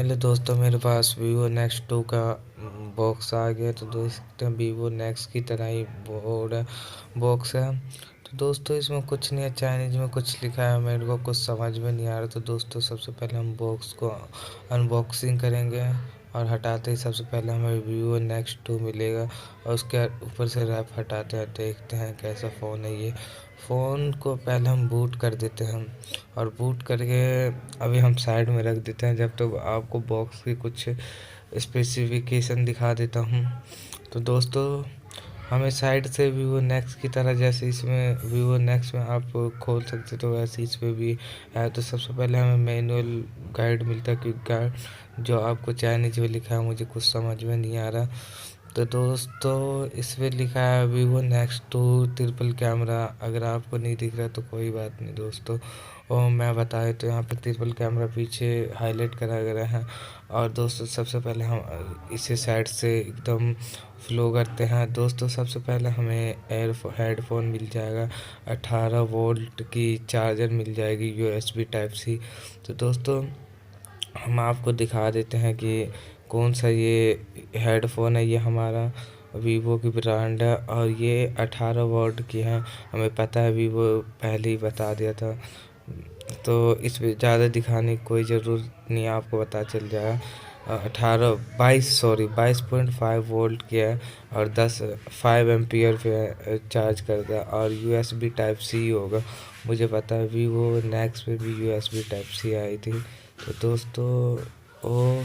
Hello दोस्तों, मेरे पास Vivo next 2 का बॉक्स आ गया। तो दोस्तों वीवो नेक्स्ट की तरह ही बोर्ड बॉक्स है। तो दोस्तों इसमें कुछ नहीं है, चाइनीज में कुछ लिखा है, मेरे को कुछ समझ में नहीं आ रहा। तो दोस्तों सबसे पहले हम बॉक्स को अनबॉक्सिंग करेंगे और हटाते ही सबसे पहले हमें वीवो नेक्स्ट 2 मिलेगा और उसके ऊपर से रैप हटाते हैं, देखते हैं कैसा फ़ोन है ये। फ़ोन को पहले हम बूट कर देते हैं और बूट करके अभी हम साइड में रख देते हैं जब तक आपको बॉक्स की कुछ स्पेसिफिकेशन दिखा देता हूँ। तो दोस्तों हमें साइड से वीवो नेक्स्ट की तरह, जैसे इसमें वीवो नेक्स्ट में आप खोल सकते तो वैसे इसमें भी है। तो सबसे पहले हमें मैनुअल गाइड मिलता है, क्योंकि गाइड जो आपको चाइनीज में लिखा है मुझे कुछ समझ में नहीं आ रहा। तो दोस्तों इसमें लिखा है वीवो नेक्स्ट 2 ट्रिपल कैमरा। अगर आपको नहीं दिख रहा तो कोई बात नहीं दोस्तों, और मैं बताए तो यहाँ पे ट्रिपल कैमरा पीछे हाईलाइट करा गया है। और दोस्तों सबसे पहले हम इसे साइड से एकदम फ्लो करते हैं। दोस्तों सबसे पहले हमें हेडफोन मिल जाएगा, 18 वोल्ट की चार्जर मिल जाएगी USB टाइप सी। तो दोस्तों हम आपको दिखा देते हैं कि कौन सा ये हेडफोन है। ये हमारा वीवो की ब्रांड है और ये 18 वॉट की है। हमें पता है, वीवो पहले ही बता दिया था, तो इसमें ज़्यादा दिखाने की कोई ज़रूरत नहीं है, आपको पता चल जाएगा। 22.5 वोल्ट की है और 5 एम्पियर पे चार्ज करता है और USB टाइप सी होगा। मुझे पता है वीवो नेक्स्ट पे भी USB टाइप सी आई थी। तो दोस्तों ओ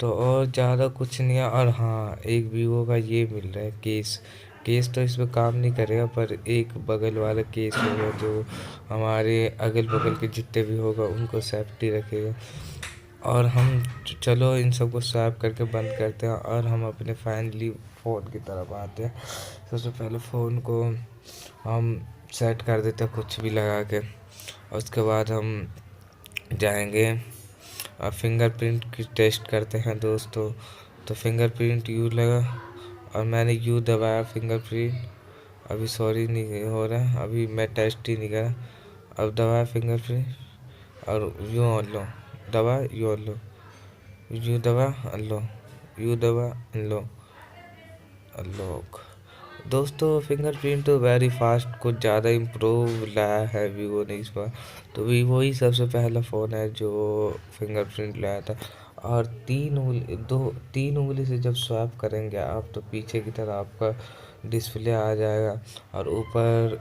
तो और ज़्यादा कुछ नहीं है। और हाँ, एक वीवो का ये मिल रहा है केस। केस तो इसमें काम नहीं करेगा, पर एक बगल वाला केस होगा जो हमारे अगल बगल के जितने भी होगा उनको सेफ्टी रखेगा। और हम चलो इन सबको स्वैप करके बंद करते हैं और हम अपने फाइनली फ़ोन की तरफ आते हैं। सबसे पहले फ़ोन को हम सेट कर देते हैं कुछ भी लगा के, और उसके बाद हम जाएंगे और फिंगरप्रिंट की टेस्ट करते हैं दोस्तों। तो फिंगरप्रिंट यू लगा और मैंने यू दबाया फिंगरप्रिंट, अभी सॉरी नहीं हो रहा है, अभी मैं टेस्ट ही नहीं करा। अब दबाया फिंगरप्रिंट और यू ऑन लो, दबा यू ऑन लो, यू दबा अनलो, यू दबा अनलो, अनलॉक। दोस्तों फिंगरप्रिंट तो वेरी फास्ट, कुछ ज़्यादा इम्प्रूव लाया है वीवो ने इस बार। तो वीवो ही सबसे पहला फ़ोन है जो फिंगरप्रिंट लाया था। और 3 उंगली से जब स्वैप करेंगे आप तो पीछे की तरफ आपका डिस्प्ले आ जाएगा और ऊपर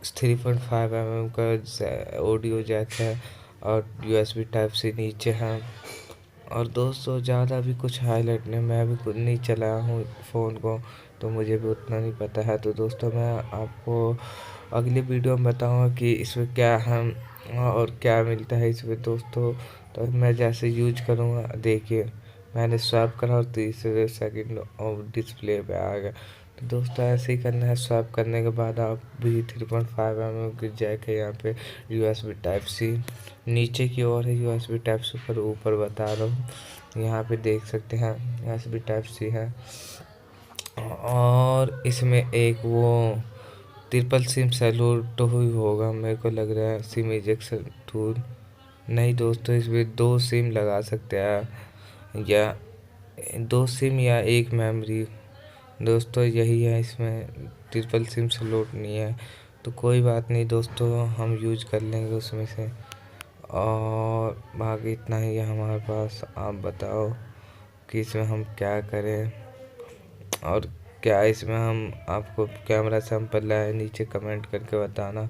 3.5 mm का ऑडियो जैक है और USB टाइप से नीचे है। और दोस्तों ज़्यादा भी कुछ हाईलाइट नहीं, मैं भी खुद नहीं चलाया हूँ फ़ोन को, तो मुझे भी उतना नहीं पता है। तो दोस्तों मैं आपको अगली वीडियो में बताऊँगा कि इसमें क्या है और क्या मिलता है इसमें दोस्तों। तो मैं जैसे यूज करूँगा, देखिए मैंने स्वैप करा और तीसरे सेकंड और डिस्प्ले पे आ गया। तो दोस्तों ऐसे ही करना है, स्वैप करने के बाद आप भी 3.5 mm की जैक है यहाँ पे, USB टाइप सी नीचे की ओर है, USB टाइप से ऊपर बता रहा हूँ, यहाँ पे देख सकते हैं USB टाइप सी है। और इसमें एक वो ट्रिपल सिम सैलूट हुई होगा, मेरे को लग रहा है सिम इजेक्शन टूल। नहीं दोस्तों, इसमें 2 सिम लगा सकते हैं, या 2 सिम या एक मेमोरी। दोस्तों यही है, इसमें ट्रिपल सिम सैलूट नहीं है, तो कोई बात नहीं दोस्तों, हम यूज कर लेंगे उसमें से। और बाकी इतना ही है हमारे पास। आप बताओ कि इसमें हम क्या करें और क्या इसमें हम आपको कैमरा सैंपल लाए, नीचे कमेंट करके बताना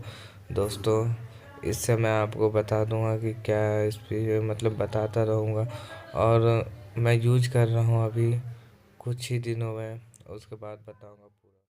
दोस्तों। इससे मैं आपको बता दूंगा कि क्या इस पर मतलब बताता रहूँगा। और मैं यूज कर रहा हूँ अभी कुछ ही दिनों में, उसके बाद बताऊँगा।